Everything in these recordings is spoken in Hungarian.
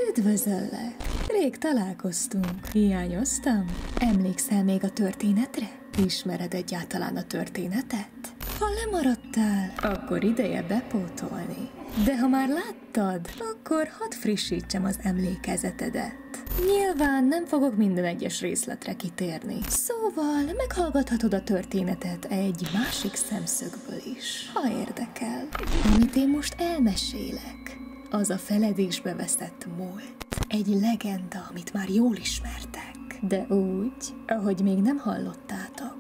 Üdvözöllek! Rég találkoztunk. Hiányoztam? Emlékszel még a történetre? Ismered egyáltalán a történetet? Ha lemaradtál, akkor ideje bepótolni. De ha már láttad, akkor hadd frissítsem az emlékezetedet. Nyilván nem fogok minden egyes részletre kitérni. Szóval meghallgathatod a történetet egy másik szemszögből is, ha érdekel. Amit én most elmesélek, az a feledésbe veszett múlt. Egy legenda, amit már jól ismertek, de úgy, ahogy még nem hallottátok.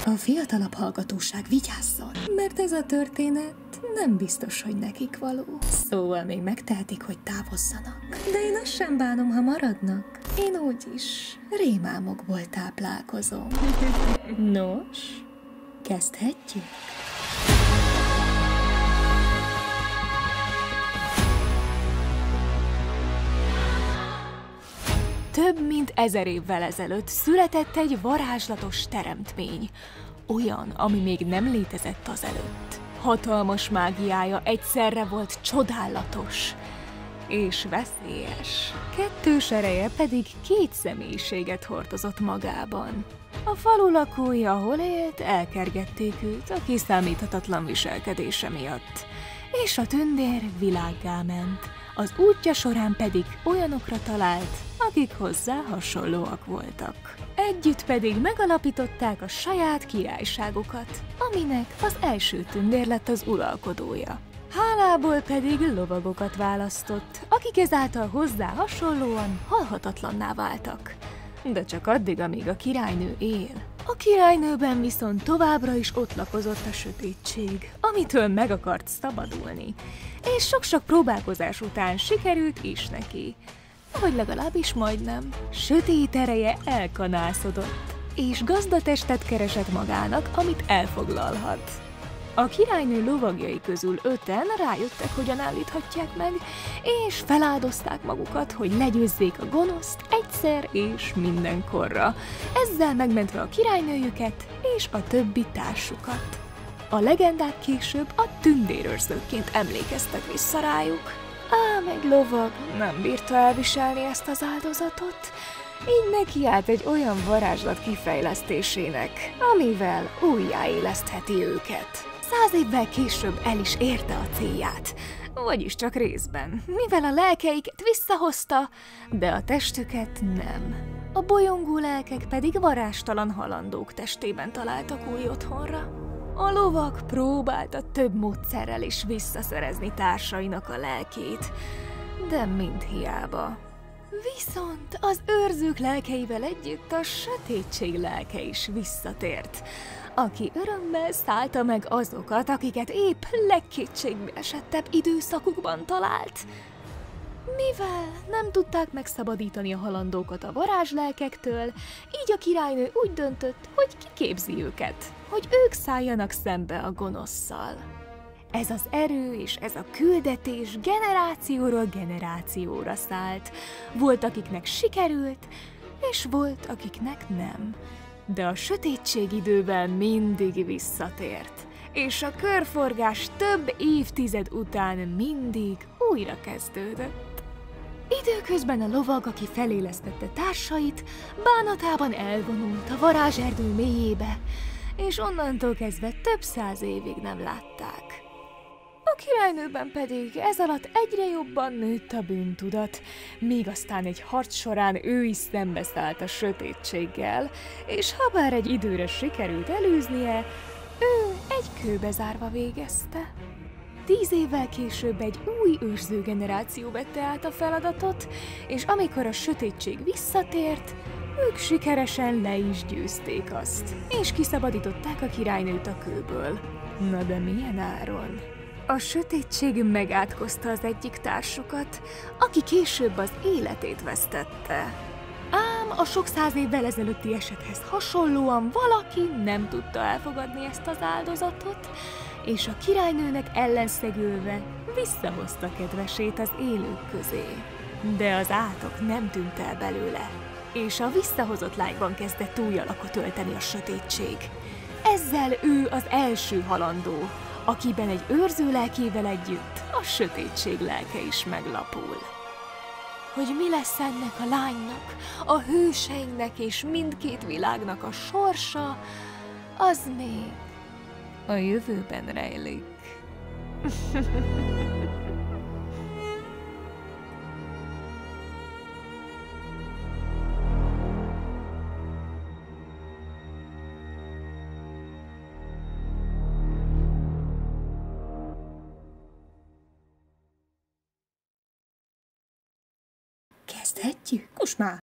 A fiatalabb hallgatóság vigyázzon, mert ez a történet nem biztos, hogy nekik való. Szóval még megtehetik, hogy távozzanak. De én azt sem bánom, ha maradnak. Én úgyis rémálmokból táplálkozom. Nos, kezdhetjük? Több mint 1000 évvel ezelőtt született egy varázslatos teremtmény. Olyan, ami még nem létezett azelőtt. Hatalmas mágiája egyszerre volt csodálatos és veszélyes. Kettős ereje pedig 2 személyiséget hordozott magában. A falu lakói, ahol élt, elkergették őt a kiszámíthatatlan viselkedése miatt. És a tündér világgá ment. Az útja során pedig olyanokra talált, akik hozzá hasonlóak voltak. Együtt pedig megalapították a saját királyságukat, aminek az első tündér lett az uralkodója. Hálából pedig lovagokat választott, akik ezáltal hozzá hasonlóan halhatatlanná váltak. De csak addig, amíg a királynő él. A királynőben viszont továbbra is ott lakozott a sötétség, amitől meg akart szabadulni, és sok-sok próbálkozás után sikerült is neki. Vagy legalábbis majdnem. Sötét ereje elkanászodott, és gazdatestet keresett magának, amit elfoglalhat. A királynő lovagjai közül 5-en rájöttek, hogyan állíthatják meg, és feláldozták magukat, hogy legyőzzék a gonoszt egyszer és mindenkorra, ezzel megmentve a királynőjüket és a többi társukat. A legendák később a tündérőrzőkként emlékeztek vissza rájuk. Ám egy lovag nem bírta elviselni ezt az áldozatot, így nekiállt egy olyan varázslat kifejlesztésének, amivel újjáélesztheti őket. 100 évvel később el is érte a célját, vagyis csak részben, mivel a lelkeiket visszahozta, de a testüket nem. A bolyongó lelkek pedig varástalan halandók testében találtak új otthonra. A lovag próbálta több módszerrel is visszaszerezni társainak a lelkét, de mind hiába. Viszont az őrzők lelkeivel együtt a sötétség lelke is visszatért, aki örömmel szállta meg azokat, akiket épp legkétségbe esettebb időszakukban talált. Mivel nem tudták megszabadítani a halandókat a varázslelkektől, így a királynő úgy döntött, hogy kiképzi őket, hogy ők szálljanak szembe a gonosszal. Ez az erő és ez a küldetés generációról generációra szállt. Volt, akiknek sikerült, és volt, akiknek nem. De a sötétség idővel mindig visszatért, és a körforgás több évtized után mindig újra kezdődött. Időközben a lovag, aki felélesztette társait, bánatában elvonult a varázserdő mélyébe, és onnantól kezdve több 100 évig nem látták. A királynőben pedig ez alatt egyre jobban nőtt a bűntudat, míg aztán egy harc során ő is szembeszállt a sötétséggel, és habár egy időre sikerült elűznie, ő egy kőbe zárva végezte. 10 évvel később egy új őrző generáció vette át a feladatot, és amikor a sötétség visszatért, ők sikeresen le is győzték azt, és kiszabadították a királynőt a kőből. Na de milyen áron? A sötétség megátkozta az egyik társukat, aki később az életét vesztette. Ám a sok 100 évvel ezelőtti esethez hasonlóan valaki nem tudta elfogadni ezt az áldozatot, és a királynőnek ellenszegülve visszahozta kedvesét az élők közé. De az átok nem tűnt el belőle, és a visszahozott lányban kezdett új alakot ölteni a sötétség. Ezzel ő az első halandó, akiben egy őrző lelkével együtt a sötétség lelke is meglapul. hogy mi lesz ennek a lánynak, a hőseinknek és mindkét világnak a sorsa, az még a jövőben rejlik. Kezdhetjük? Most már!